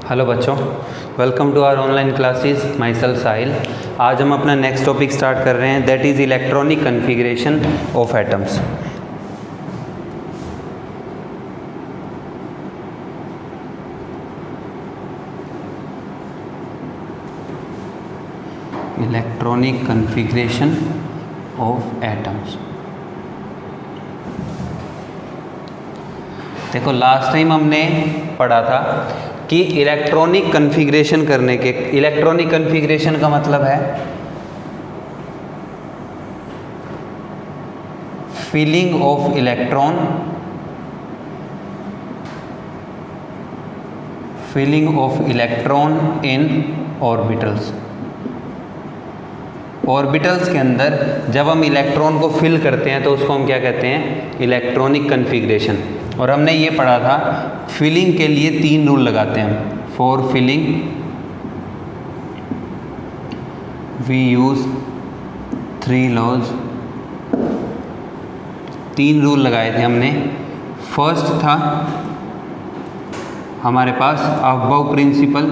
Hello बच्चों, welcome to our online classes. Myself Sahil. आज हम अपना नेक्स्ट टॉपिक स्टार्ट कर रहे हैं, that is electronic configuration of atoms. Electronic configuration of atoms. देखो, लास्ट टाइम हमने पढ़ा था कि इलेक्ट्रॉनिक कन्फिग्रेशन करने के, इलेक्ट्रॉनिक कन्फिग्रेशन का मतलब है filling of electron in orbitals. Orbitals के अंदर जब हम इलेक्ट्रॉन को फिल करते हैं तो उसको हम क्या कहते हैं? Electronic configuration. और हमने ये पढ़ा था फिलिंग के लिए 3 रूल लगाते हैं हम। For filling we use 3 laws. 3 rule लगाए थे हमने। फर्स्ट था हमारे पास अबव प्रिंसिपल,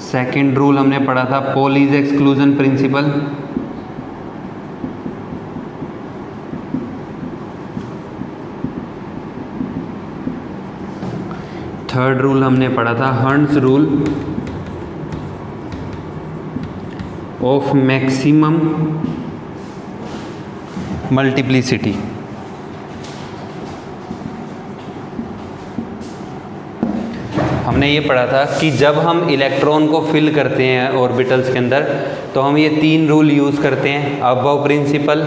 सेकेंड रूल हमने पढ़ा था Pauli's exclusion principle, third rule हमने पढ़ा था Hund's rule of maximum multiplicity. हमने ये पढ़ा था कि जब हम इलेक्ट्रॉन को फिल करते हैं ऑर्बिटल्स के अंदर तो हम ये 3 रूल यूज़ करते हैं, aufbau principle,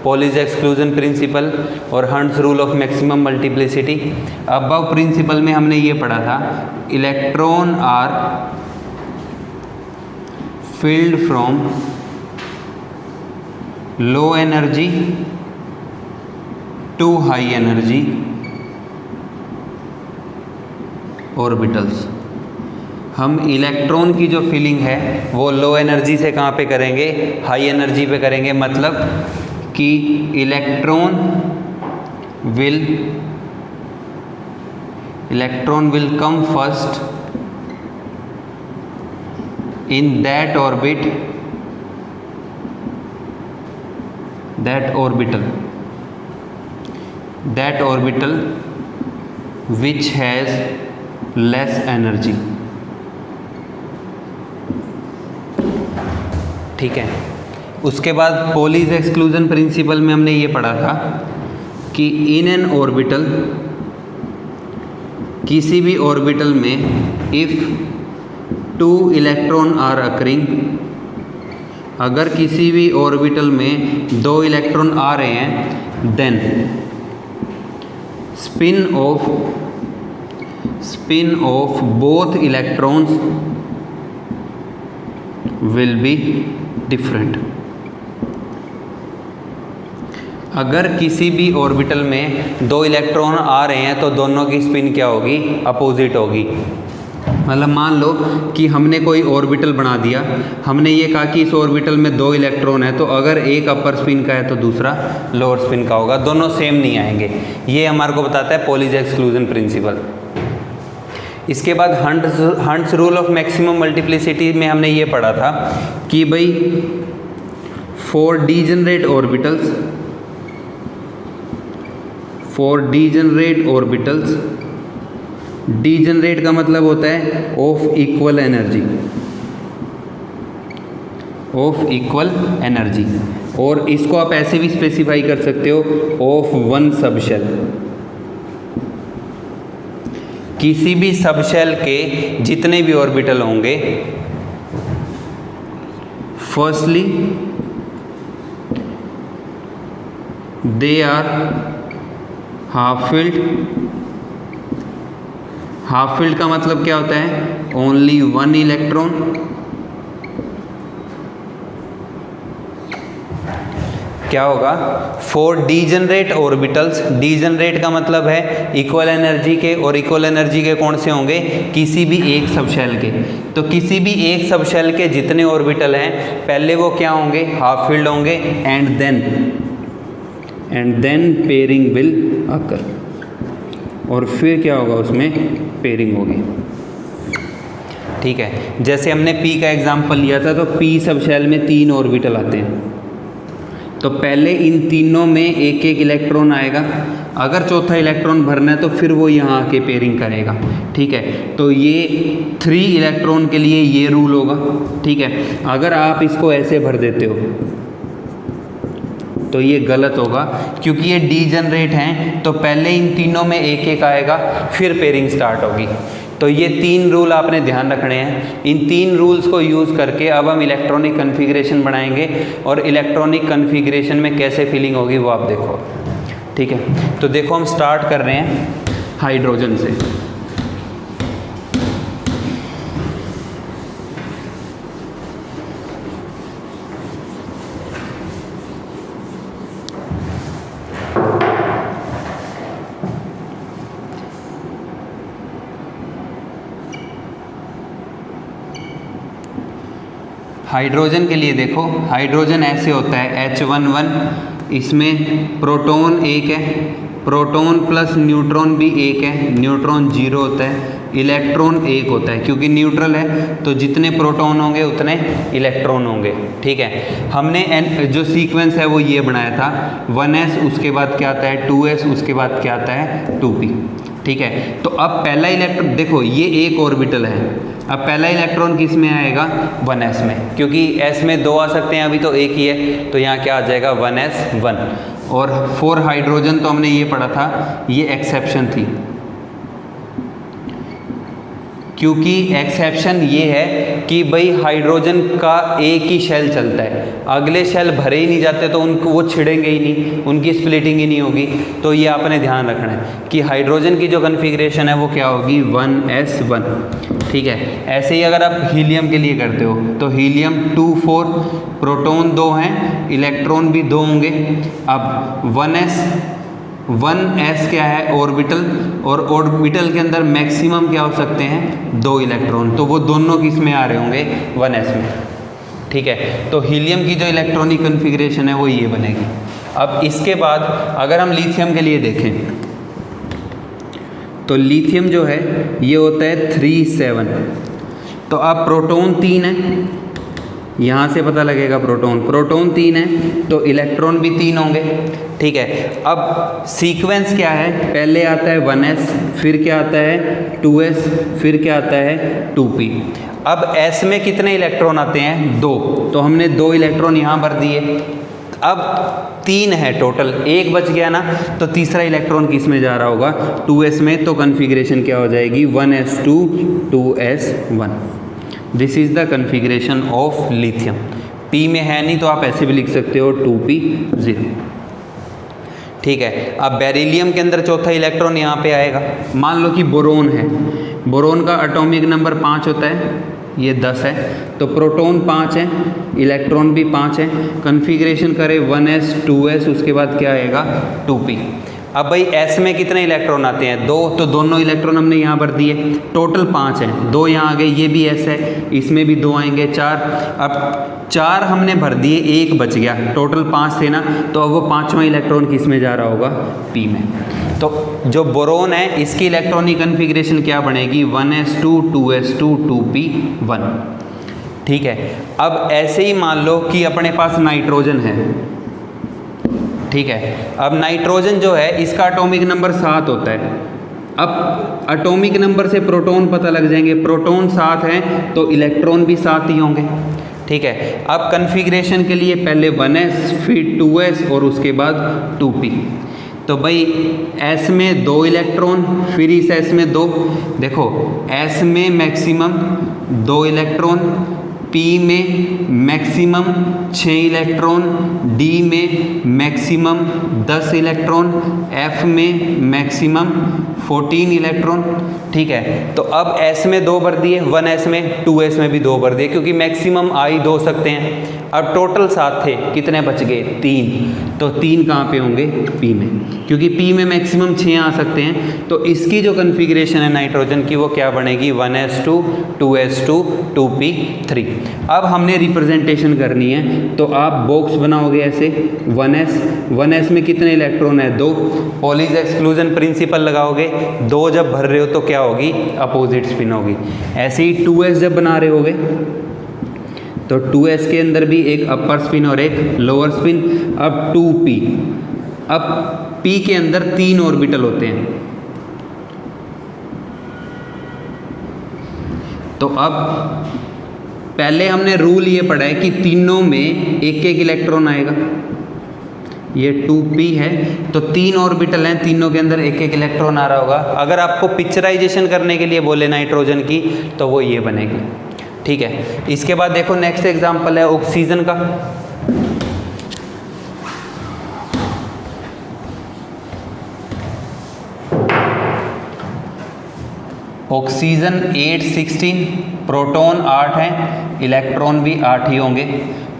Pauli's exclusion principle और Hund's rule of maximum multiplicity. Aufbau principle में हमने ये पढ़ा था electron are filled from low energy to high energy orbitals. हम इलेक्ट्रॉन की जो फिलिंग है वो लो एनर्जी से कहाँ पे करेंगे? हाई एनर्जी पे करेंगे। मतलब कि electron will come first in that orbital which has less energy। ठीक है। उसके बाद पॉलीज एक्सक्लूजन प्रिंसिपल में हमने ये पढ़ा था कि इन एन ऑर्बिटल, किसी भी ऑर्बिटल में इफ 2 इलेक्ट्रॉन आर अकरिंग, अगर किसी भी ऑर्बिटल में 2 इलेक्ट्रॉन आ रहे हैं, then spin of both electrons will be different। अगर किसी भी ऑर्बिटल में 2 इलेक्ट्रॉन आ रहे हैं तो दोनों की स्पिन क्या होगी? अपोजिट होगी। मतलब मान लो कि हमने कोई ऑर्बिटल बना दिया, हमने ये कहा कि इस ऑर्बिटल में 2 इलेक्ट्रॉन है, तो अगर एक अपर स्पिन का है तो दूसरा लोअर स्पिन का होगा, दोनों सेम नहीं आएंगे। ये हमारे को बताता है पॉलीज एक्सक्लूजन प्रिंसिपल। इसके बाद hertz rule of maximum multiplicity में हमने ये पढ़ा था कि भाई फॉर डीजनरेट ऑर्बिटल्स, डीजनरेट का मतलब होता है ऑफ इक्वल एनर्जी, और इसको आप ऐसे भी स्पेसिफाई कर सकते हो ऑफ 1 सबशेल। किसी भी सबशेल के जितने भी ऑर्बिटल होंगे, firstly they are half filled. Half filled का मतलब क्या होता है? Only 1 electron. क्या होगा? फॉर डीजनरेट ऑर्बिटल्स, डीजनरेट का मतलब है इक्वल एनर्जी के, और इक्वल एनर्जी के कौन से होंगे? किसी भी एक सबशेल के। तो किसी भी एक सबशेल के जितने ऑर्बिटल हैं पहले वो क्या होंगे? हाफ फील्ड होंगे, and then and then pairing will occur, और फिर क्या होगा, उसमें पेयरिंग होगी। ठीक है, जैसे हमने पी का एग्जाम्पल लिया था, तो पी सब शेल में 3 ऑर्बिटल आते हैं, तो पहले इन तीनों में एक एक इलेक्ट्रॉन आएगा। अगर चौथा इलेक्ट्रॉन भरना है तो फिर वो यहाँ आके पेयरिंग करेगा। ठीक है, तो ये 3 इलेक्ट्रॉन के लिए ये रूल होगा। ठीक है, अगर आप इसको ऐसे भर देते हो तो ये गलत होगा, क्योंकि ये डीजनरेट हैं, तो पहले इन तीनों में एक एक आएगा, फिर पेयरिंग स्टार्ट होगी। तो ये 3 रूल आपने ध्यान रखने हैं। इन 3 रूल्स को यूज़ करके अब हम इलेक्ट्रॉनिक कन्फिग्रेशन बनाएंगे, और इलेक्ट्रॉनिक कन्फिग्रेशन में कैसे फिलिंग होगी वो आप देखो। ठीक है, तो देखो हम स्टार्ट कर रहे हैं हाइड्रोजन से। हाइड्रोजन के लिए देखो, हाइड्रोजन ऐसे होता है H11, इसमें प्रोटॉन एक है, प्रोटॉन प्लस न्यूट्रॉन भी एक है, न्यूट्रॉन 0 होता है, इलेक्ट्रॉन 1 होता है, क्योंकि न्यूट्रल है तो जितने प्रोटॉन होंगे उतने इलेक्ट्रॉन होंगे। ठीक है, हमने जो सीक्वेंस है वो ये बनाया था, 1s, उसके बाद क्या आता है 2s, उसके बाद क्या आता है 2p। ठीक है, तो अब पहला इलेक्ट्रॉन देखो, ये एक ऑर्बिटल है, अब पहला इलेक्ट्रॉन किस में आएगा, 1s में, क्योंकि s में 2 आ सकते हैं, अभी तो एक ही है, तो यहाँ क्या आ जाएगा 1s1। और फॉर हाइड्रोजन तो हमने ये पढ़ा था, ये एक्सेप्शन थी, क्योंकि एक्सेप्शन ये है कि भाई हाइड्रोजन का एक ही शेल चलता है, अगले शेल भरे ही नहीं जाते तो उनको वो छिड़ेंगे ही नहीं, उनकी स्प्लिटिंग ही नहीं होगी। तो ये आपने ध्यान रखना है कि हाइड्रोजन की जो कन्फिग्रेशन है वो क्या होगी, 1s1। ठीक है, ऐसे ही अगर आप हीलियम के लिए करते हो तो हीलियम 2-4, प्रोटॉन 2 हैं, इलेक्ट्रॉन भी 2 होंगे। अब 1s क्या है, ऑर्बिटल, और ऑर्बिटल के अंदर मैक्सिमम क्या हो सकते हैं, 2 इलेक्ट्रॉन, तो वो दोनों किस में आ रहे होंगे, 1s में। ठीक है, तो हीलियम की जो इलेक्ट्रॉनिक कन्फिग्रेशन है वो ये बनेगी। अब इसके बाद अगर हम लिथियम के लिए देखें तो लिथियम जो है ये होता है 3-7। तो अब प्रोटॉन 3 है, यहाँ से पता लगेगा प्रोटॉन 3 है, तो इलेक्ट्रॉन भी 3 होंगे। ठीक है, अब सीक्वेंस क्या है, पहले आता है 1s, फिर क्या आता है 2s, फिर क्या आता है 2p। अब s में कितने इलेक्ट्रॉन आते हैं, 2, तो हमने 2 इलेक्ट्रॉन यहाँ भर दिए। अब 3 है टोटल, 1 बच गया ना, तो तीसरा इलेक्ट्रॉन किस में जा रहा होगा, 2s में, तो कन्फिग्रेशन क्या हो जाएगी, 1s2 2s1। This is the configuration of lithium. p में है नहीं तो आप ऐसे भी लिख सकते हो 2p0। ठीक है, अब बेरिलियम के अंदर चौथा इलेक्ट्रॉन यहाँ पे आएगा। मान लो कि बोरोन है, बोरोन का एटॉमिक नंबर 5 होता है, ये 10 है, तो प्रोटॉन 5 है, इलेक्ट्रॉन भी 5 है, कन्फिग्रेशन करें 1s 2s, उसके बाद क्या आएगा 2p। अब भाई s में कितने इलेक्ट्रॉन आते हैं, 2, तो दोनों इलेक्ट्रॉन हमने यहाँ भर दिए, टोटल 5 हैं, 2 यहाँ आ गए, ये भी s है, इसमें भी 2 आएंगे, 4। अब 4 हमने भर दिए, 1 बच गया, टोटल 5 थे ना, तो अब वो 5वां इलेक्ट्रॉन किस में जा रहा होगा, p में। तो जो बोरोन है इसकी इलेक्ट्रॉनिक कन्फिग्रेशन क्या बनेगी, 1s2 2s2 2p1। ठीक है, अब ऐसे ही मान लो कि अपने पास नाइट्रोजन है। ठीक है, अब नाइट्रोजन जो है इसका एटॉमिक नंबर 7 होता है। अब एटॉमिक नंबर से प्रोटॉन पता लग जाएंगे, प्रोटॉन 7 हैं तो इलेक्ट्रॉन भी 7 ही होंगे। ठीक है, अब कन्फिग्रेशन के लिए पहले 1s, फिर 2s, और उसके बाद 2p। तो भाई s में 2 इलेक्ट्रॉन, फिर इस s में 2, देखो s में मैक्सिमम 2 इलेक्ट्रॉन, p में मैक्सिमम 6 इलेक्ट्रॉन, d में मैक्सिमम 10 इलेक्ट्रॉन, f में मैक्सिमम 14 इलेक्ट्रॉन। ठीक है, तो अब s में 2 भर दिए, 1s में, 2s में भी 2 भर दिए, क्योंकि मैक्सिमम आ ही 2 सकते हैं। अब टोटल 7 थे, कितने बच गए? 3। तो 3 कहाँ पे होंगे? P में, क्योंकि P में मैक्सिमम 6 आ सकते हैं। तो इसकी जो कन्फिग्रेशन है नाइट्रोजन की वो क्या बनेगी? 1s2 2s2 2p3। अब हमने रिप्रेजेंटेशन करनी है, तो आप बॉक्स बनाओगे ऐसे 1s में कितने इलेक्ट्रॉन है? 2। पॉलीज एक्सक्लूजन प्रिंसिपल लगाओगे, 2 जब भर रहे हो तो क्या होगी? अपोजिट स्पिन होगी। ऐसे ही 2s जब बना रहे होगे तो 2s के अंदर भी एक अपर स्पिन और एक लोअर स्पिन। अब 2p, अब p के अंदर 3 ऑर्बिटल होते हैं, तो अब पहले हमने रूल ये पढ़ा है कि तीनों में एक एक इलेक्ट्रॉन आएगा। ये 2p है तो 3 ऑर्बिटल हैं, तीनों के अंदर एक एक इलेक्ट्रॉन आ रहा होगा। अगर आपको पिक्चराइजेशन करने के लिए बोले नाइट्रोजन की तो वो ये बनेगी। ठीक है, इसके बाद देखो नेक्स्ट एग्जांपल है ऑक्सीजन का। ऑक्सीजन 816, प्रोटॉन 8 हैं, इलेक्ट्रॉन भी 8 ही होंगे।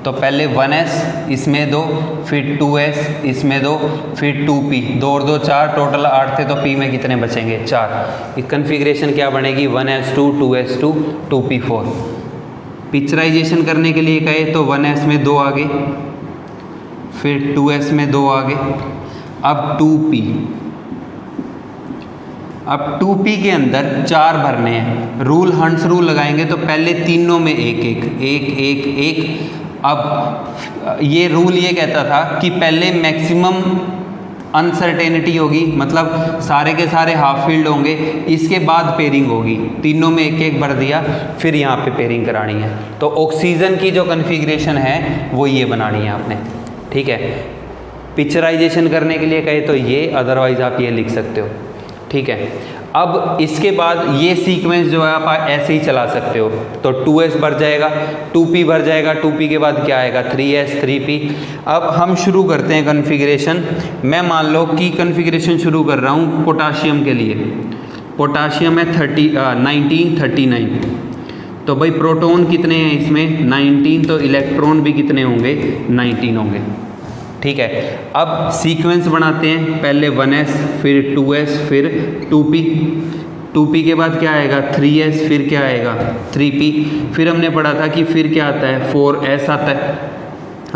तो पहले 1s इसमें 2, फिर 2s इसमें 2, फिर 2p, 2 और 2 4, टोटल 8 थे तो p में कितने बचेंगे? 4। कन्फिग्रेशन क्या बनेगी? 1s2 2s2 2p4। पिक्चराइजेशन करने के लिए कहे तो 1s में 2 आ गए, फिर 2s में 2 आ गए, अब 2p। अब 2p के अंदर 4 भरने हैं। रूल हंट्स रूल लगाएंगे तो पहले तीनों में एक एक एक एक एक। अब ये रूल ये कहता था कि पहले मैक्सिमम अनसर्टेनिटी होगी, मतलब सारे के सारे हाफ फील्ड होंगे, इसके बाद पेयरिंग होगी। तीनों में एक एक भर दिया, फिर यहाँ पे पेयरिंग करानी है। तो ऑक्सीजन की जो कन्फिग्रेशन है वो ये बनानी है आपने। ठीक है, पिक्चराइजेशन करने के लिए कहे तो ये, अदरवाइज आप ये लिख सकते हो। ठीक है, अब इसके बाद ये सीक्वेंस जो है आप ऐसे ही चला सकते हो। तो 2s भर जाएगा, 2p भर जाएगा, 2p के बाद क्या आएगा? 3s 3p। अब हम शुरू करते हैं कन्फिग्रेशन। मैं मान लो कि कन्फिग्रेशन शुरू कर रहा हूँ पोटाशियम के लिए। पोटाशियम है 19 39। तो भाई प्रोटॉन कितने हैं इसमें? 19। तो इलेक्ट्रॉन भी कितने होंगे? 19 होंगे। ठीक है, अब सीक्वेंस बनाते हैं। पहले 1s, फिर 2s, फिर 2p। 2p के बाद क्या आएगा? 3s, फिर क्या आएगा? 3p। फिर हमने पढ़ा था कि फिर क्या आता है? 4s आता है।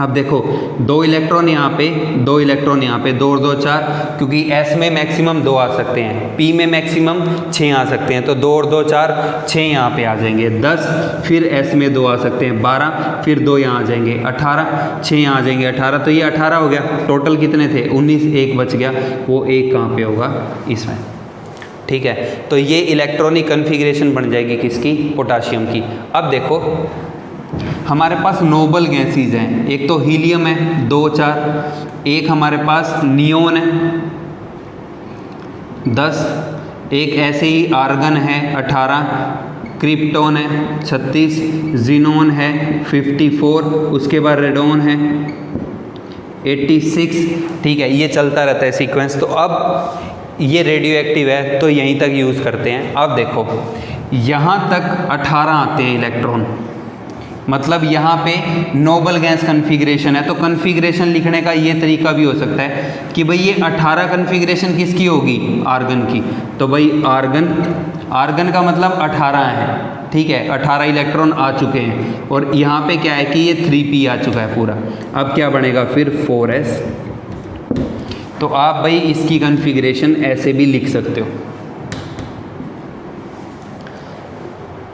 अब देखो 2 इलेक्ट्रॉन यहाँ पे, 2 इलेक्ट्रॉन यहाँ पे, 2 और 2 4, क्योंकि s में मैक्सिमम 2 आ सकते हैं, p में मैक्सिमम 6 आ सकते हैं। तो 2 और 2 4, 6 यहाँ पे आ जाएंगे, 10। फिर s में 2 आ सकते हैं, 12। फिर 2 यहाँ आ जाएंगे, 18। 6 यहाँ आ जाएंगे, 18। तो ये 18 हो गया। टोटल कितने थे? 19। एक बच गया, वो एक कहाँ पे होगा? इसमें। ठीक है, तो ये इलेक्ट्रॉनिक कन्फिग्रेशन बन जाएगी किसकी? पोटाशियम की। अब देखो हमारे पास नोबल गैसेज हैं। एक तो हीलियम है 2 4, एक हमारे पास नियोन है 10, एक ऐसे ही आर्गन है 18, क्रिप्टॉन है 36, जीनोन है 54, उसके बाद रेडोन है 86। ठीक है, ये चलता रहता है सीक्वेंस। तो अब ये रेडियो एक्टिव है तो यहीं तक यूज़ करते हैं। अब देखो यहाँ तक 18 आते हैं इलेक्ट्रॉन, मतलब यहाँ पे नोबल गैस कन्फिग्रेशन है। तो कन्फिग्रेशन लिखने का ये तरीका भी हो सकता है कि भाई ये 18 कन्फिग्रेशन किसकी होगी? आर्गन की। तो भाई आर्गन का मतलब 18 है। ठीक है, 18 इलेक्ट्रॉन आ चुके हैं, और यहाँ पे क्या है कि ये 3p आ चुका है पूरा। अब क्या बनेगा? फिर 4s। तो आप भाई इसकी कन्फिग्रेशन ऐसे भी लिख सकते हो।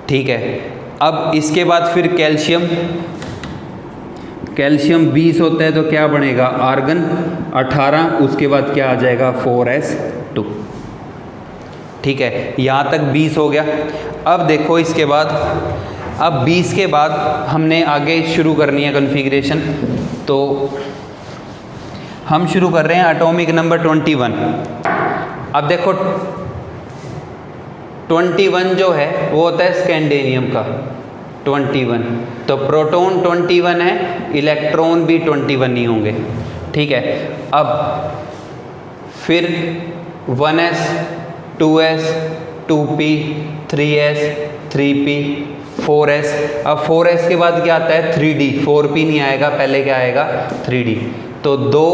ठीक है, अब इसके बाद फिर कैल्शियम 20 होता है तो क्या बनेगा? आर्गन 18, उसके बाद क्या आ जाएगा? 4s2। ठीक है, यहाँ तक 20 हो गया। अब देखो इसके बाद, अब 20 के बाद हमने आगे शुरू करनी है कन्फिग्रेशन। तो हम शुरू कर रहे हैं एटॉमिक नंबर 21। अब देखो 21 जो है वो होता है स्कैंडेनियम का 21। तो प्रोटॉन 21 है, इलेक्ट्रॉन भी 21 ही होंगे। ठीक है, अब फिर 1s 2s 2p 3s 3p 4s। अब 4s के बाद क्या आता है 3d, 4p नहीं आएगा, पहले क्या आएगा 3d। तो 2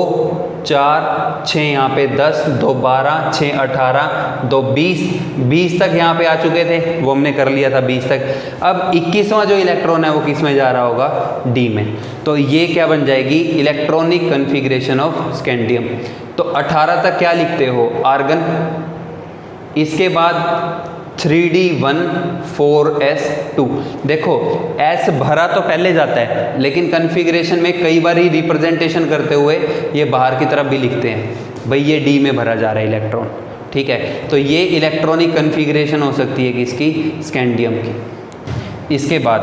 4 6 यहाँ पे 10, 2 12, 6 18, 2 20, 20 तक यहाँ पे आ चुके थे, वो हमने कर लिया था 20 तक। अब 21वां जो इलेक्ट्रॉन है वो किस में जा रहा होगा, डी में। तो ये क्या बन जाएगी, इलेक्ट्रॉनिक कन्फिग्रेशन ऑफ स्कैंडियम। तो 18 तक क्या लिखते हो, आर्गन। इसके बाद 3d1 4s2। देखो s भरा तो पहले जाता है, लेकिन कन्फिग्रेशन में कई बार ही रिप्रेजेंटेशन करते हुए ये बाहर की तरफ भी लिखते हैं, भाई ये d में भरा जा रहा है इलेक्ट्रॉन, ठीक है। तो ये इलेक्ट्रॉनिक कन्फिग्रेशन हो सकती है किसकी, स्कैंडियम की। इसके बाद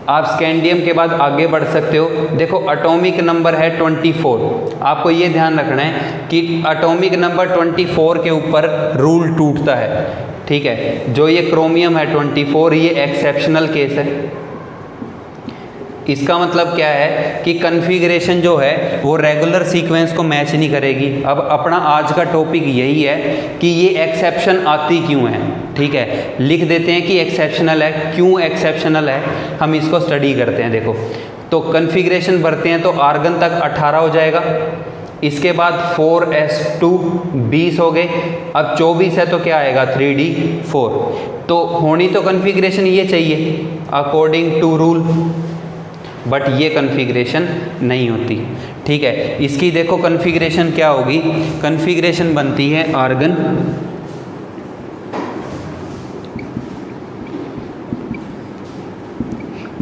आप स्कैंडियम के बाद आगे बढ़ सकते हो। देखो एटॉमिक नंबर है 24, आपको ये ध्यान रखना है कि एटॉमिक नंबर 24 के ऊपर रूल टूटता है, ठीक है। जो ये क्रोमियम है 24, ये एक्सेप्शनल केस है। इसका मतलब क्या है कि कन्फिग्रेशन जो है वो रेगुलर सीक्वेंस को मैच नहीं करेगी। अब अपना आज का टॉपिक यही है कि ये एक्सेप्शन आती क्यों है, ठीक है। लिख देते हैं कि एक्सेप्शनल है, क्यों एक्सेप्शनल है हम इसको स्टडी करते हैं। देखो तो कन्फिग्रेशन बढ़ते हैं तो आर्गन तक 18 हो जाएगा, इसके बाद 4s2 20 हो गए, अब 24 है तो क्या आएगा 3d4। तो होनी तो कन्फिग्रेशन ये चाहिए अकॉर्डिंग टू रूल, बट ये कन्फिग्रेशन नहीं होती, ठीक है। इसकी देखो कन्फिग्रेशन क्या होगी, कन्फिग्रेशन बनती है आर्गन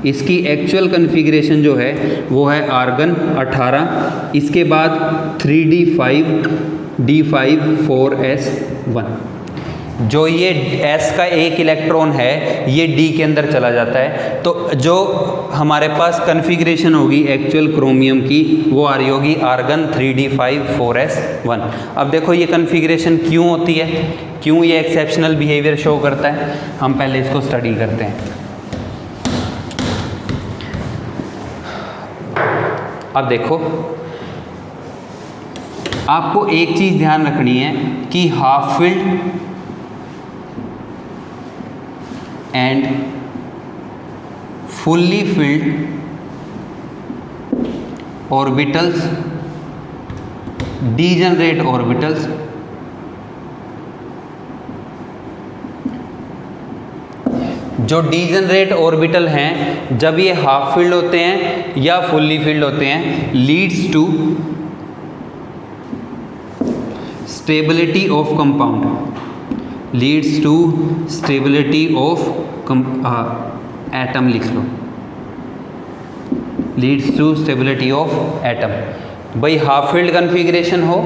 इसकी एक्चुअल कन्फिग्रेशन जो है वो है आर्गन 18, इसके बाद 3d5 d5 4s1। जो ये s का एक इलेक्ट्रॉन है ये d के अंदर चला जाता है, तो जो हमारे पास कन्फिग्रेशन होगी एक्चुअल क्रोमियम की वो आ रही होगी आर्गन 3d5 4s1। अब देखो ये कन्फिग्रेशन क्यों होती है, क्यों ये एक्सेप्शनल बिहेवियर शो करता है, हम पहले इसको स्टडी करते हैं। अब देखो आपको एक चीज़ ध्यान रखनी है कि half filled and fully filled orbitals, degenerate orbitals, जो डीजनरेट ऑर्बिटल हैं जब ये हाफ फील्ड होते हैं या फुल्ली फील्ड होते हैं, leads to stability of compound, leads to stability of atom, लिख लो leads to stability of atom. भाई हाफ फील्ड कन्फिग्रेशन हो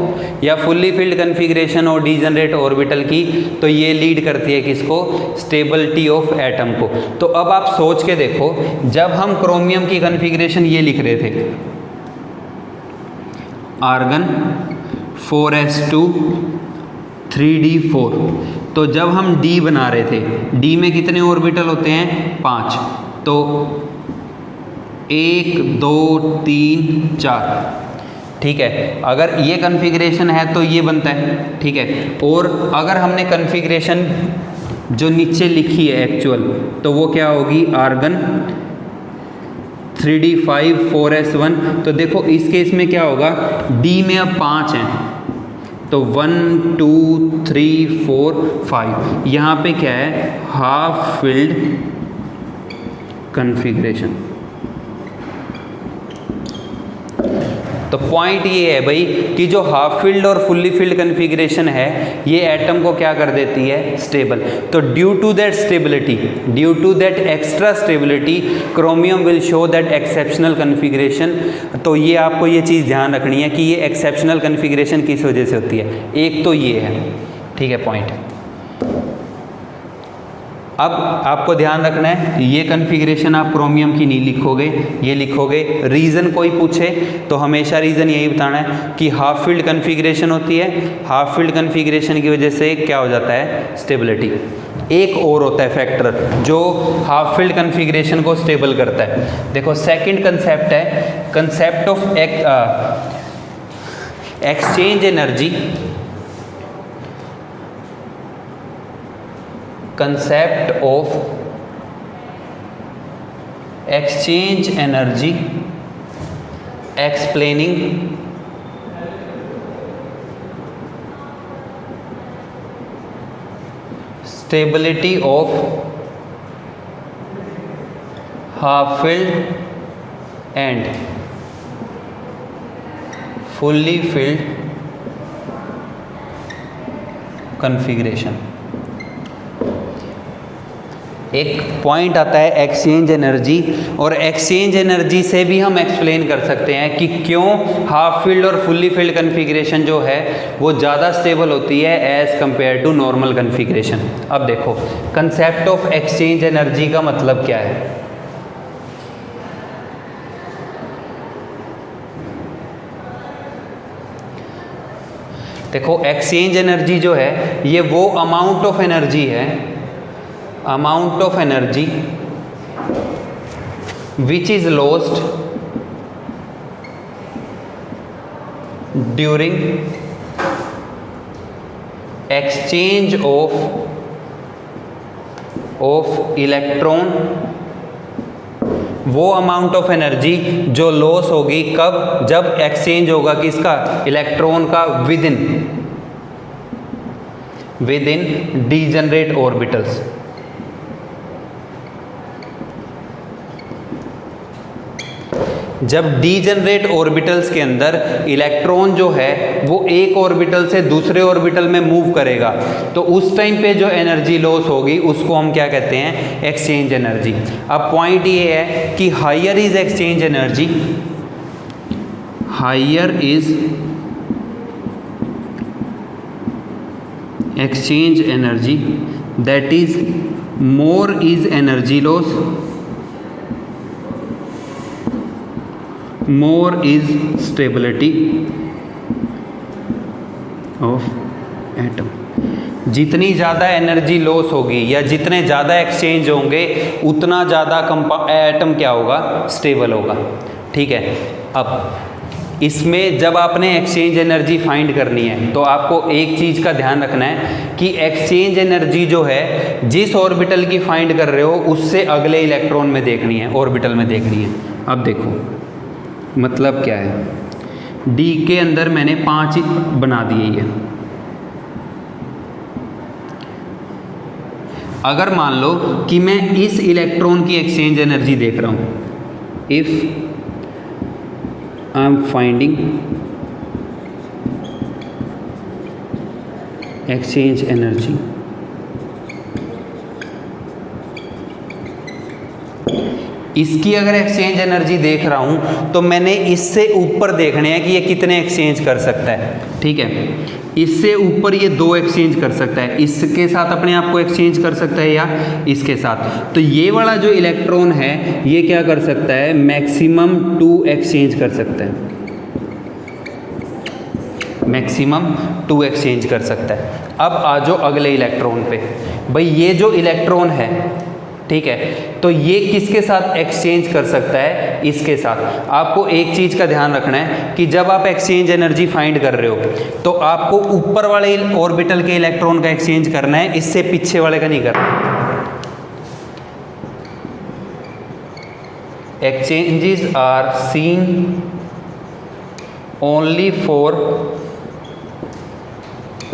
या फुल्ली फील्ड कन्फिग्रेशन हो डीजनरेट ऑर्बिटल की, तो ये लीड करती है किसको, स्टेबिलिटी ऑफ एटम को। तो अब आप सोच के देखो, जब हम क्रोमियम की कन्फिग्रेशन ये लिख रहे थे आर्गन 4s2 3d4, तो जब हम d बना रहे थे, d में कितने ऑर्बिटल होते हैं 5, तो 1 2 3 4, ठीक है। अगर ये कन्फिग्रेशन है तो ये बनता है, ठीक है। और अगर हमने कन्फिग्रेशन जो नीचे लिखी है एक्चुअल, तो वो क्या होगी आर्गन 3d5 4s1। तो देखो इस केस में क्या होगा, d में अब 5 हैं, तो 1 2 3 4 5, यहाँ पे क्या है हाफ फील्ड कन्फिग्रेशन। तो पॉइंट ये है भाई कि जो हाफ फील्ड और फुल्ली फील्ड कन्फिग्रेशन है ये एटम को क्या कर देती है, स्टेबल। तो due to that stability, due to that extra stability, chromium will show that exceptional configuration. तो ये आपको ये चीज़ ध्यान रखनी है कि ये एक्सेप्शनल कन्फिग्रेशन किस वजह से होती है, एक तो ये है, ठीक है, पॉइंट। अब आपको ध्यान रखना है ये कन्फिग्रेशन आप क्रोमियम की नहीं लिखोगे, ये लिखोगे। रीज़न कोई पूछे तो हमेशा रीज़न यही बताना है कि हाफ फील्ड कन्फिग्रेशन होती है, हाफ फील्ड कन्फिग्रेशन की वजह से क्या हो जाता है, स्टेबिलिटी। एक और होता है फैक्टर जो हाफ फील्ड कन्फिग्रेशन को स्टेबल करता है। देखो सेकंड कंसेप्ट है concept of exchange energy, concept of exchange energy explaining stability of half-filled and fully filled configuration। एक पॉइंट आता है एक्सचेंज एनर्जी, और एक्सचेंज एनर्जी से भी हम एक्सप्लेन कर सकते हैं कि क्यों हाफ फील्ड और फुल्ली फील्ड कन्फिग्रेशन जो है वो ज़्यादा स्टेबल होती है as compare to normal configuration. अब देखो कंसेप्ट ऑफ एक्सचेंज एनर्जी का मतलब क्या है। देखो एक्सचेंज एनर्जी जो है ये वो अमाउंट ऑफ एनर्जी है, amount of energy which is lost during exchange of electron, वो अमाउंट ऑफ एनर्जी जो लॉस होगी कब, जब एक्सचेंज होगा किसका, इलेक्ट्रॉन का विद इन डीजनरेट ऑर्बिटल्स। जब डीजनरेट ऑर्बिटल्स के अंदर इलेक्ट्रॉन जो है वो एक ऑर्बिटल से दूसरे ऑर्बिटल में मूव करेगा, तो उस टाइम पे जो एनर्जी लॉस होगी उसको हम क्या कहते हैं, एक्सचेंज एनर्जी। अब पॉइंट ये है कि higher is exchange energy, higher is exchange energy, that is more is energy loss, more is stability of atom। जितनी ज़्यादा एनर्जी लॉस होगी या जितने ज़्यादा एक्सचेंज होंगे उतना ज़्यादा एटम क्या होगा, स्टेबल होगा। ठीक है, अब इसमें जब आपने एक्सचेंज एनर्जी फाइंड करनी है तो आपको एक चीज़ का ध्यान रखना है कि एक्सचेंज एनर्जी जो है जिस ऑर्बिटल की फाइंड कर रहे हो उससे अगले इलेक्ट्रॉन में देखनी है, ऑर्बिटल में देखनी है। अब देखो मतलब क्या है, डी के अंदर मैंने 5 बना दिए ये। अगर मान लो कि मैं इस इलेक्ट्रॉन की एक्सचेंज एनर्जी देख रहा हूं, if I am finding exchange energy, इसकी अगर एक्सचेंज एनर्जी देख रहा हूं तो मैंने इससे ऊपर देखने हैं कि ये कितने एक्सचेंज कर सकता है। ठीक है, इससे ऊपर ये 2 एक्सचेंज कर सकता है, इसके साथ अपने आप को एक्सचेंज कर सकता है या इसके साथ। तो ये वाला जो इलेक्ट्रॉन है ये क्या कर सकता है, मैक्सिमम 2 एक्सचेंज कर सकता है, मैक्सिमम 2 एक्सचेंज कर सकता है। अब आ जाओ अगले इलेक्ट्रॉन पे। भाई ये जो इलेक्ट्रॉन है, ठीक है, तो ये किसके साथ एक्सचेंज कर सकता है, इसके साथ। आपको एक चीज़ का ध्यान रखना है कि जब आप एक्सचेंज एनर्जी फाइंड कर रहे हो तो आपको ऊपर वाले ऑर्बिटल के इलेक्ट्रॉन का एक्सचेंज करना है, इससे पीछे वाले का नहीं करना। Exchanges are seen only for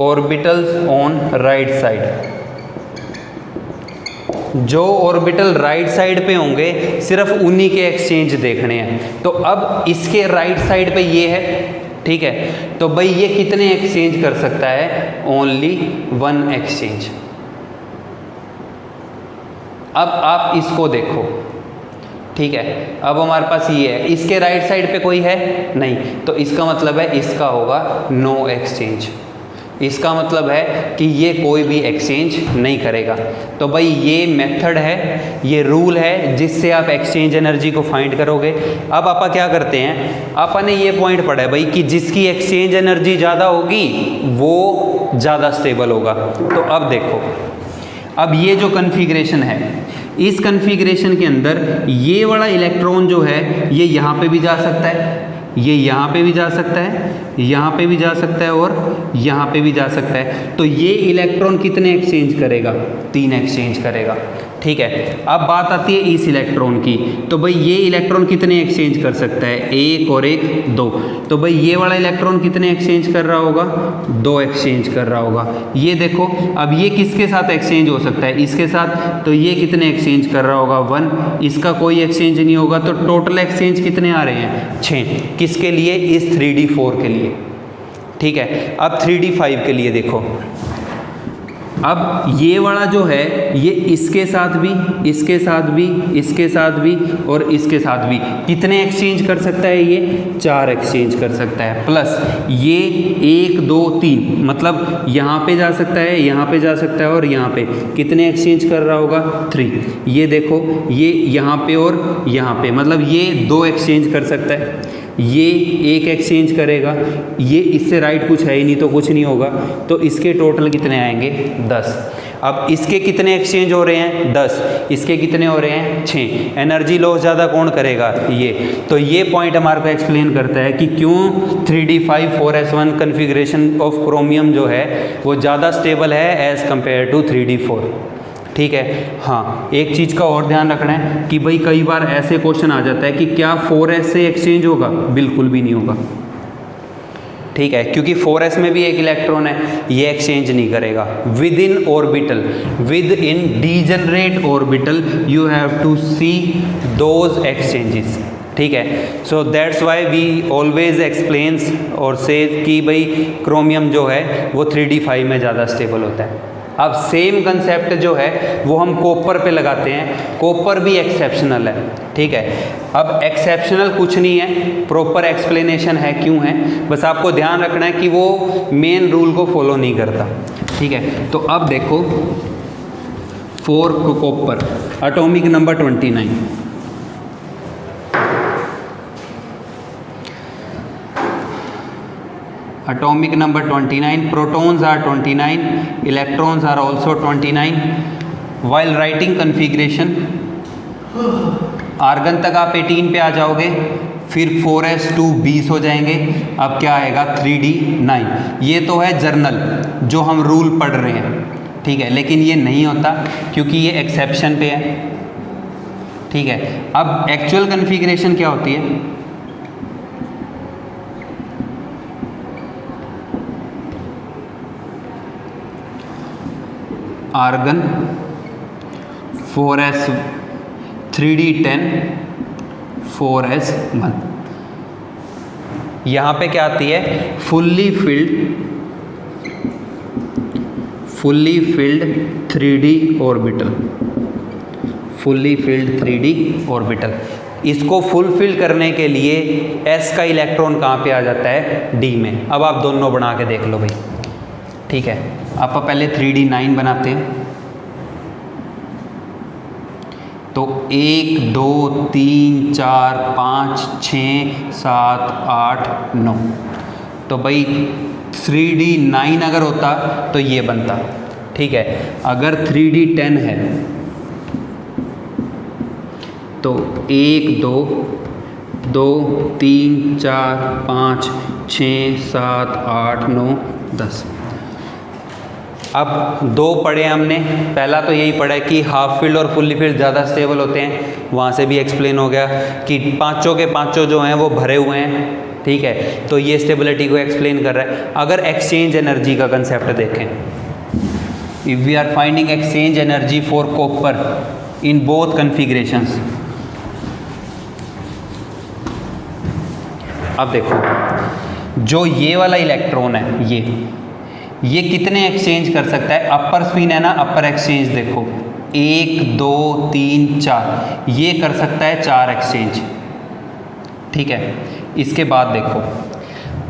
orbitals on right side. जो ऑर्बिटल राइट साइड पे होंगे सिर्फ उन्हीं के एक्सचेंज देखने हैं। तो अब इसके राइट साइड पे ये है, ठीक है, तो भाई ये कितने एक्सचेंज कर सकता है, ओनली 1 एक्सचेंज। अब आप इसको देखो, ठीक है, अब हमारे पास ये है, इसके राइट साइड पे कोई है नहीं, तो इसका मतलब है इसका होगा नो एक्सचेंज। इसका मतलब है कि ये कोई भी एक्सचेंज नहीं करेगा। तो भाई ये मेथड है, ये रूल है जिससे आप एक्सचेंज एनर्जी को फाइंड करोगे। अब आप क्या करते हैं, आपने ये पॉइंट पढ़ा है भाई कि जिसकी एक्सचेंज एनर्जी ज़्यादा होगी वो ज़्यादा स्टेबल होगा। तो अब देखो, अब ये जो कन्फिग्रेशन है, इस कन्फिग्रेशन के अंदर ये वाला इलेक्ट्रॉन जो है ये यहाँ पे भी जा सकता है, ये यहाँ पे भी जा सकता है, यहाँ पे भी जा सकता है और यहाँ पे भी जा सकता है। तो ये इलेक्ट्रॉन कितने एक्सचेंज करेगा, 3 एक्सचेंज करेगा। ठीक है। अब बात आती है इस इलेक्ट्रॉन की, तो भाई ये इलेक्ट्रॉन कितने एक्सचेंज कर सकता है, एक और एक दो। तो भाई ये वाला इलेक्ट्रॉन कितने एक्सचेंज कर रहा होगा, दो एक्सचेंज कर रहा होगा। ये देखो अब ये किसके साथ एक्सचेंज हो सकता है, इसके साथ, तो ये कितने एक्सचेंज कर रहा होगा, 1। इसका कोई एक्सचेंज नहीं होगा, तो टोटल एक्सचेंज कितने आ रहे हैं, 6। किसके लिए, इस 3d4 के लिए। ठीक है। अब 3d5 के लिए देखो, अब ये वाला जो है ये इसके साथ भी, इसके साथ भी, इसके साथ भी और इसके साथ भी कितने एक्सचेंज कर सकता है, ये 4 एक्सचेंज कर सकता है। प्लस ये 1 2 3 मतलब यहाँ पे जा सकता है, यहाँ पे जा सकता है और यहाँ पे कितने एक्सचेंज कर रहा होगा, 3। ये देखो ये यहाँ पे और यहाँ पे, मतलब ये 2 एक्सचेंज कर सकता है, ये 1 एक्सचेंज करेगा, ये इससे राइट कुछ है ही नहीं तो कुछ नहीं होगा, तो इसके टोटल कितने आएंगे, 10। अब इसके कितने एक्सचेंज हो रहे हैं, 10। इसके कितने हो रहे हैं, 6। एनर्जी लॉस ज़्यादा कौन करेगा, ये। तो ये पॉइंट हमारे को एक्सप्लेन करता है कि क्यों 3d5 4s1 configuration of chromium जो है वो ज़्यादा स्टेबल है एज़ कम्पेयर टू 3d4। ठीक है। हाँ, एक चीज़ का और ध्यान रखना है कि भाई कई बार ऐसे क्वेश्चन आ जाता है कि क्या 4s से एक्सचेंज होगा, बिल्कुल भी नहीं होगा। ठीक है, क्योंकि 4s में भी एक इलेक्ट्रॉन है, ये एक्सचेंज नहीं करेगा। Within orbital, within degenerate orbital you have to see those exchanges. ठीक है। So that's why we always explains और से कि भाई क्रोमियम जो है वो 3d5 में ज़्यादा स्टेबल होता है। अब सेम कंसेप्ट जो है वो हम कॉपर पे लगाते हैं, कॉपर भी एक्सेप्शनल है। ठीक है। अब एक्सेप्शनल कुछ नहीं है, प्रॉपर एक्सप्लेनेशन है क्यों है, बस आपको ध्यान रखना है कि वो मेन रूल को फॉलो नहीं करता। ठीक है। तो अब देखो for copper atomic number 29, atomic number 29, protons are 29, electrons are also 29. while writing configuration, argon तक आप 18 पे आ जाओगे, फिर 4s2 20 हो जाएंगे। अब क्या आएगा, 3d9। ये तो है जर्नल जो हम रूल पढ़ रहे हैं। ठीक है, लेकिन ये नहीं होता क्योंकि ये एक्सेप्शन पे है। ठीक है। अब एक्चुअल कन्फिग्रेशन क्या होती है, आर्गन 4s 3d10 4s1। यहाँ पे क्या आती है, fully filled 3d orbital, fully filled 3d orbital. इसको फुलफिल करने के लिए s का इलेक्ट्रॉन कहाँ पे आ जाता है, d में। अब आप दोनों बना के देख लो भाई। ठीक है। आप पहले 3d9 बनाते हैं, तो 1 2 3 4 5 6 7 8 9। तो भाई 3d9 अगर होता तो ये बनता। ठीक है। अगर 3d10 है तो 1 2 2 3 4 5 6 7 8 9 10। अब 2 पढ़े हमने, पहला तो यही पढ़ा है कि हाफ फील्ड और फुल्ली फील्ड ज़्यादा स्टेबल होते हैं, वहाँ से भी एक्सप्लेन हो गया कि पांचों के पांचों जो हैं वो भरे हुए हैं। ठीक है, तो ये स्टेबिलिटी को एक्सप्लेन कर रहा है। अगर एक्सचेंज एनर्जी का कंसेप्ट देखें, if we are finding exchange energy for copper in both configurations, अब देखो जो ये वाला इलेक्ट्रॉन है ये कितने एक्सचेंज कर सकता है, अपर स्पिन है ना, अपर एक्सचेंज देखो 1 2 3 4, ये कर सकता है 4 एक्सचेंज। ठीक है। इसके बाद देखो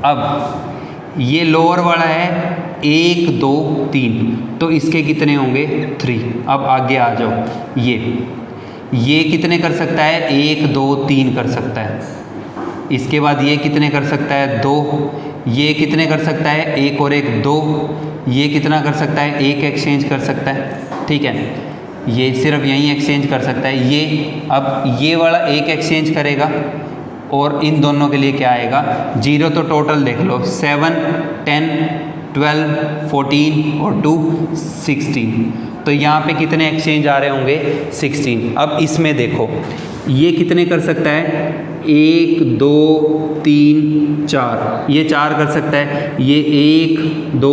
अब ये लोअर वाला है 1 2 3, तो इसके कितने होंगे 3। अब आगे आ जाओ, ये कितने कर सकता है, 1 2 3 कर सकता है। इसके बाद ये कितने कर सकता है, 2। ये कितने कर सकता है, 1 और 1 2। ये कितना कर सकता है, 1 एक्सचेंज कर सकता है। ठीक है, ये सिर्फ यहीं एक्सचेंज कर सकता है। ये अब ये वाला 1 एक्सचेंज करेगा और इन दोनों के लिए क्या आएगा, 0। तो टोटल देख लो 7 10 12 14 और 2 16। तो यहाँ पे कितने एक्सचेंज आ रहे होंगे 16। अब इसमें देखो ये कितने कर सकता है 1 2 3 4, ये 4 कर सकता है, ये 1 2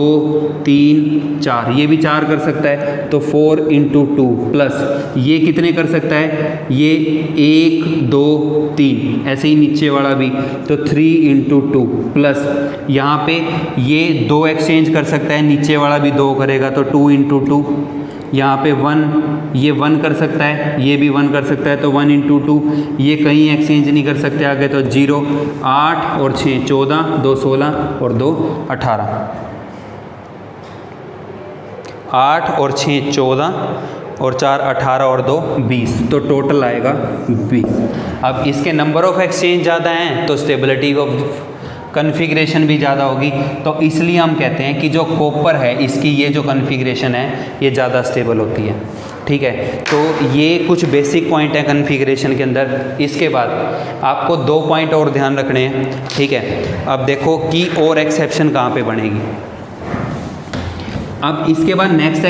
3 4, ये भी 4 कर सकता है, तो 4 × 2 प्लस ये कितने कर सकता है, ये 1 2 3, ऐसे ही नीचे वाला भी, तो 3 × 2 प्लस यहाँ पे ये 2 एक्सचेंज कर सकता है, नीचे वाला भी 2 करेगा तो 2 × 2, यहाँ पे 1, ये 1 कर सकता है, ये भी 1 कर सकता है, तो 1 × 2, ये कहीं एक्सचेंज नहीं कर सकते आगे, तो 0 8 और 6 14, 2 16 और 2 18, 8 और 6 14 और 4 18 और 2 20, तो टोटल आएगा 20। अब इसके नंबर ऑफ एक्सचेंज ज़्यादा हैं तो स्टेबिलिटी ऑफ कॉन्फ़िगरेशन भी ज़्यादा होगी, तो इसलिए हम कहते हैं कि जो कॉपर है इसकी ये जो कॉन्फ़िगरेशन है ये ज़्यादा स्टेबल होती है। ठीक है, तो ये कुछ बेसिक पॉइंट है कॉन्फ़िगरेशन के अंदर। इसके बाद आपको 2 पॉइंट और ध्यान रखने हैं। ठीक है, अब देखो की और एक्सेप्शन कहाँ पे बनेगी। अब इसके बाद नेक्स्ट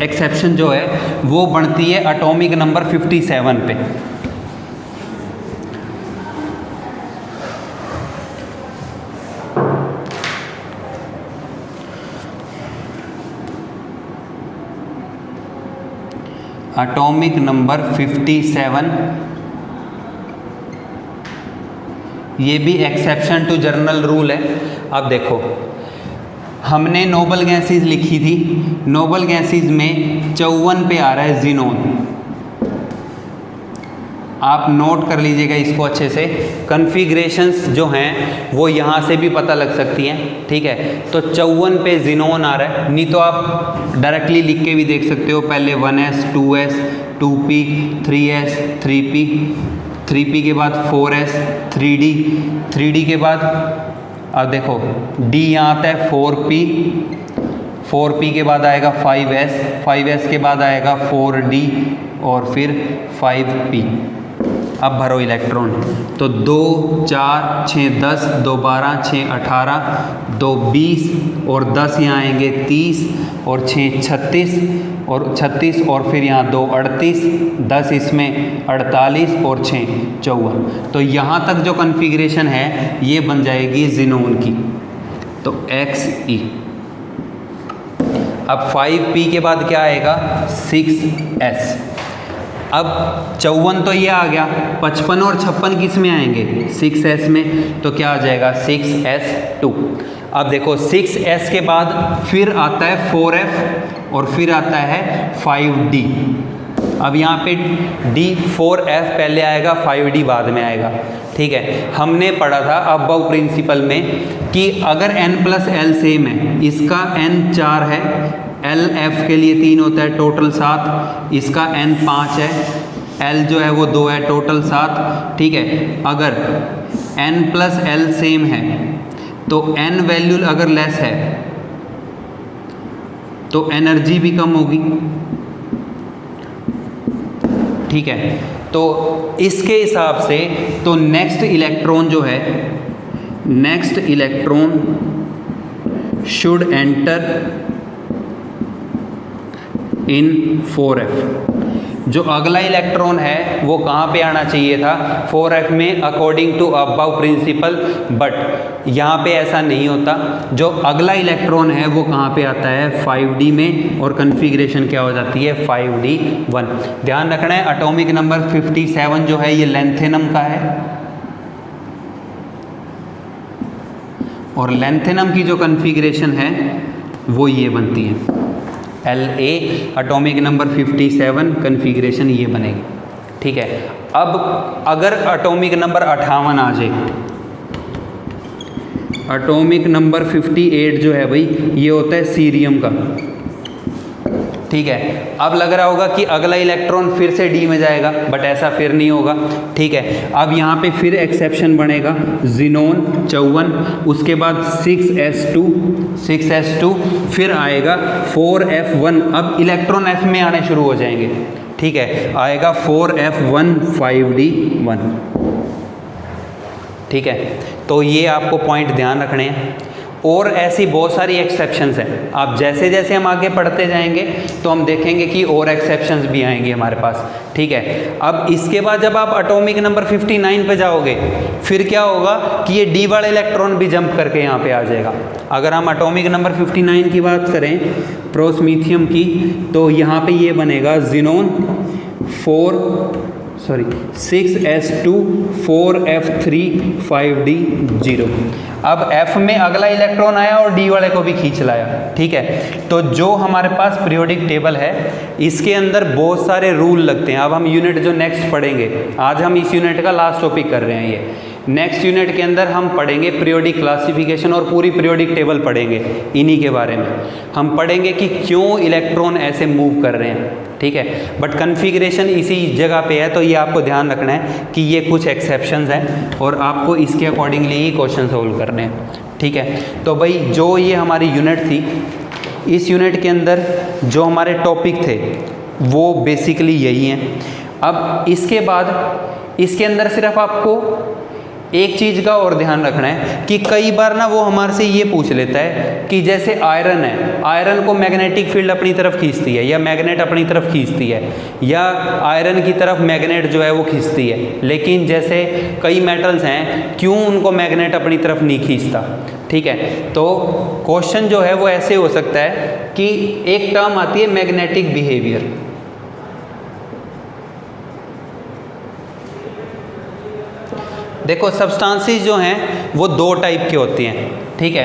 एक्सेप्शन जो है वो बनती है एटॉमिक नंबर 57 पे। एटॉमिक नंबर 57, ये भी एक्सेप्शन टू जनरल रूल है। अब देखो हमने नोबल गैसेस लिखी थी, नोबल गैसेस में 54 पे आ रहा है ज़ीनोन, आप नोट कर लीजिएगा इसको अच्छे से। कॉन्फ़िगरेशंस जो हैं वो यहाँ से भी पता लग सकती हैं। ठीक है, तो 54 पे ज़ीनोन आ रहा है, नहीं तो आप डायरेक्टली लिख के भी देख सकते हो, पहले 1s 2s 2p 3s 3p 3p के बाद 4s 3d 3d के बाद अब देखो d यहाँ आता है 4p 4p के बाद आएगा 5s 5s के बाद आएगा 4d और फिर 5p। अब भरो इलेक्ट्रॉन, तो 2 4 6 10 2 12 6 18 2 20 और 10 यहाँ आएंगे 30 और 6 36 और 36 और फिर यहाँ 2 38 10 इसमें 48 और 6 54। तो यहाँ तक जो कॉन्फ़िगरेशन है ये बन जाएगी ज़ीनोन की, तो Xe। अब 5p के बाद क्या आएगा 6s। अब 54 तो ये आ गया, 55 और 56 किस में आएंगे 6s में, तो क्या आ जाएगा 6s2। अब देखो 6s के बाद फिर आता है 4f और फिर आता है 5d। अब यहाँ पे d 4f पहले आएगा 5d बाद में आएगा। ठीक है, हमने पढ़ा था अबव प्रिंसिपल में कि अगर n+l सेम है, इसका n 4 है, LF के लिए 3 होता है, टोटल 7, इसका n 5 है, L जो है वो 2 है, टोटल 7। ठीक है, अगर n+l सेम है तो n वैल्यू अगर लेस है तो एनर्जी भी कम होगी। ठीक है, तो इसके हिसाब से तो नेक्स्ट इलेक्ट्रॉन जो है, next electron should enter in 4f। जो अगला इलेक्ट्रॉन है वो कहाँ पे आना चाहिए था 4f में according to Aufbau principle, but यहाँ पे ऐसा नहीं होता। जो अगला इलेक्ट्रॉन है वो कहाँ पे आता है 5d में, और कॉन्फ़िगरेशन क्या हो जाती है 5d1। ध्यान रखना है एटॉमिक नंबर 57 जो है ये लेंथेनम का है, और लेंथेनम की जो कॉन्फ़िगरेशन है वो ये बनती है La एटॉमिक नंबर 57 कॉन्फ़िगरेशन ये बनेगी। ठीक है, अब अगर एटॉमिक नंबर 58 आ जाए, एटॉमिक नंबर 58 जो है भाई ये होता है सीरियम का। ठीक है, अब लग रहा होगा कि अगला इलेक्ट्रॉन फिर से डी में जाएगा, बट ऐसा फिर नहीं होगा। ठीक है, अब यहाँ पे फिर एक्सेप्शन बनेगा ज़ीनोन 54, उसके बाद 6s2 फिर आएगा 4f1। अब इलेक्ट्रॉन f में आने शुरू हो जाएंगे। ठीक है, आएगा 4f1 5d1। ठीक है, तो ये आपको पॉइंट ध्यान रखने हैं। और ऐसी बहुत सारी एक्सेप्शंस हैं। आप जैसे जैसे हम आगे पढ़ते जाएंगे तो हम देखेंगे कि और एक्सेप्शंस भी आएंगे हमारे पास, ठीक है। अब इसके बाद जब आप एटॉमिक नंबर 59 पे जाओगे फिर क्या होगा कि ये डी वाला इलेक्ट्रॉन भी जंप करके यहाँ पे आ जाएगा। अगर हम एटॉमिक नंबर 59 की बात करें प्रोसमीथियम की, तो यहाँ पे ये बनेगा ज़ीनोन 6s2 4f3 5d 0। अब F में अगला इलेक्ट्रॉन आया और D वाले को भी खींच लाया, ठीक है। तो जो हमारे पास पीरियोडिक टेबल है इसके अंदर बहुत सारे रूल लगते हैं। अब हम यूनिट जो नेक्स्ट पढ़ेंगे, आज हम इस यूनिट का लास्ट टॉपिक कर रहे हैं, ये नेक्स्ट यूनिट के अंदर हम पढ़ेंगे पीरियोडिक क्लासिफिकेशन और पूरी पीरियोडिक टेबल पढ़ेंगे। इन्हीं के बारे में हम पढ़ेंगे कि क्यों इलेक्ट्रॉन ऐसे मूव कर रहे हैं, ठीक है। बट कन्फिग्रेशन इसी जगह पे है, तो ये आपको ध्यान रखना है कि ये कुछ एक्सेप्शंस हैं और आपको इसके अकॉर्डिंगली ही क्वेश्चन सोल्व करने हैं, ठीक है। तो भाई जो ये हमारी यूनिट थी, इस यूनिट के अंदर जो हमारे टॉपिक थे वो बेसिकली यही हैं। अब इसके बाद इसके अंदर सिर्फ आपको एक चीज़ का और ध्यान रखना है कि कई बार ना वो हमारे से ये पूछ लेता है कि जैसे आयरन है, आयरन को मैग्नेटिक फील्ड अपनी तरफ खींचती है या मैग्नेट अपनी तरफ खींचती है, या आयरन की तरफ मैग्नेट जो है वो खींचती है, लेकिन जैसे कई मेटल्स हैं क्यों उनको मैग्नेट अपनी तरफ नहीं खींचता, ठीक है। तो क्वेश्चन जो है वो ऐसे हो सकता है कि एक टर्म आती है मैग्नेटिक बिहेवियर। देखो सब्सटेंसेस जो हैं वो दो टाइप के होती हैं, ठीक है।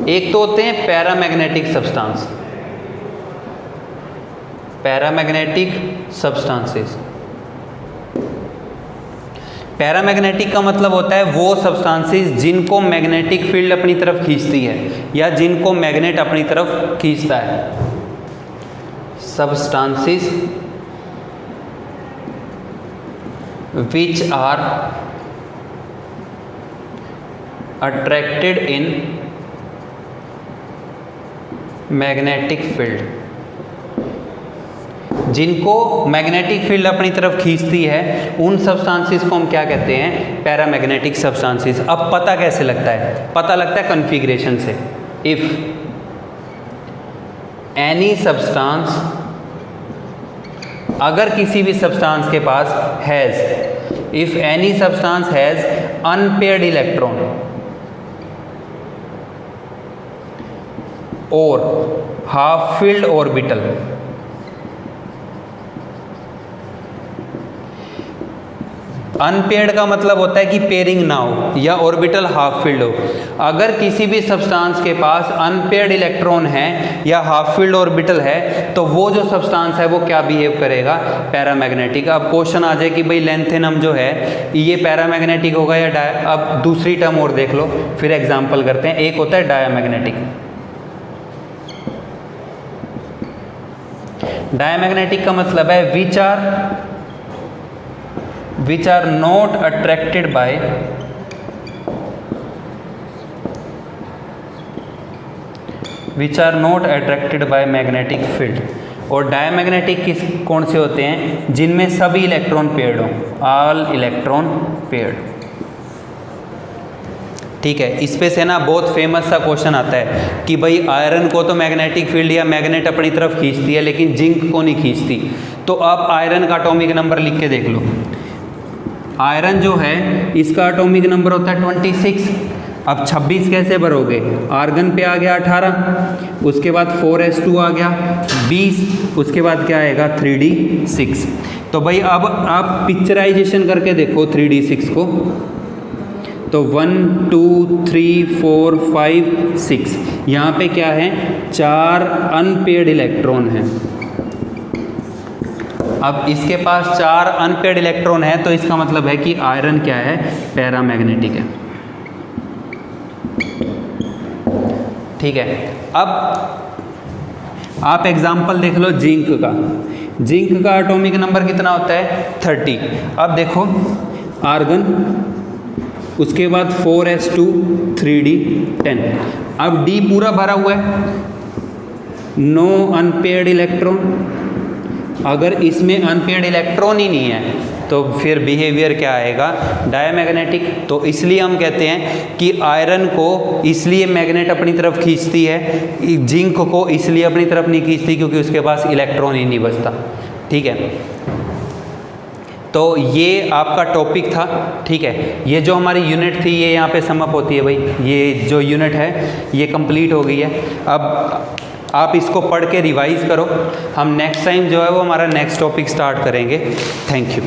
एक तो होते हैं paramagnetic substance, paramagnetic substances. Paramagnetic का मतलब होता है वो सब्सटेंसेस जिनको मैग्नेटिक फील्ड अपनी तरफ खींचती है या जिनको मैग्नेट अपनी तरफ खींचता है। substances which are attracted in magnetic field, जिनको मैग्नेटिक फील्ड अपनी तरफ खींचती है उन सब्सटेंसेस को हम क्या कहते हैं, पैरामैग्नेटिक सब्सटेंसेस। अब पता कैसे लगता है, पता लगता है कन्फिग्रेशन से। इफ एनी सब्सटेंस, अगर किसी भी सब्सटेंस के पास has, if any substance has unpaired electron और हाफ फील्ड ऑर्बिटल, अनपेयर्ड का मतलब होता है कि पेयरिंग ना हो या ऑर्बिटल हाफ फील्ड हो। अगर किसी भी सब्सटेंस के पास अनपेयर्ड इलेक्ट्रॉन है या हाफ फील्ड ऑर्बिटल है तो वो जो सब्सटेंस है वो क्या बिहेव करेगा, पैरामैग्नेटिक। अब क्वेश्चन आ जाए कि भाई लेंथेनम जो है ये पैरामैग्नेटिक होगा या अब दूसरी टर्म और देख लो, फिर एग्जाम्पल करते हैं। एक होता है डायामैग्नेटिक। डायामैग्नेटिक का मतलब है which are not attracted by magnetic field। और डायमैग्नेटिक किस कौन से होते हैं, जिनमें सभी इलेक्ट्रॉन पेयर्ड हो, ऑल इलेक्ट्रॉन पेयर्ड, ठीक है। इस पे से ना बहुत फेमस सा क्वेश्चन आता है कि भाई आयरन को तो मैग्नेटिक फील्ड या मैग्नेट अपनी तरफ खींचती है लेकिन जिंक को नहीं खींचती। तो आप आयरन का एटॉमिक नंबर लिख के देख लो। आयरन जो है इसका एटॉमिक नंबर होता है 26। अब 26 कैसे भरोगे, आर्गन पे आ गया 18, उसके बाद 4s2 आ गया 20, उसके बाद क्या आएगा 3d6। तो भाई अब आप पिक्चराइजेशन करके देखो 3d6 को, तो 1 2 3 4 5 6, यहाँ पे क्या है, 4 अनपेयर्ड इलेक्ट्रॉन हैं। अब इसके पास 4 अनपेयर्ड इलेक्ट्रॉन है तो इसका मतलब है कि आयरन क्या है, पैरामैग्नेटिक है, ठीक है। अब आप एग्जाम्पल देख लो जिंक का। जिंक का एटॉमिक नंबर कितना होता है 30। अब देखो आर्गन, उसके बाद 4s2 3d10। अब D पूरा भरा हुआ है, नो अनपेयर्ड इलेक्ट्रॉन। अगर इसमें अनपेयर्ड इलेक्ट्रॉन ही नहीं है तो फिर बिहेवियर क्या आएगा, डायमैग्नेटिक। तो इसलिए हम कहते हैं कि आयरन को इसलिए मैग्नेट अपनी तरफ खींचती है, जिंक को इसलिए अपनी तरफ नहीं खींचती क्योंकि उसके पास इलेक्ट्रॉन ही नहीं बचता। ठीक है, तो ये आपका टॉपिक था। ठीक है, ये जो हमारी यूनिट थी ये यहाँ पे समअप होती है भाई, ये जो यूनिट है ये कंप्लीट हो गई है। अब आप इसको पढ़ के रिवाइज करो, हम नेक्स्ट टाइम जो है वो हमारा नेक्स्ट टॉपिक स्टार्ट करेंगे। Thank you.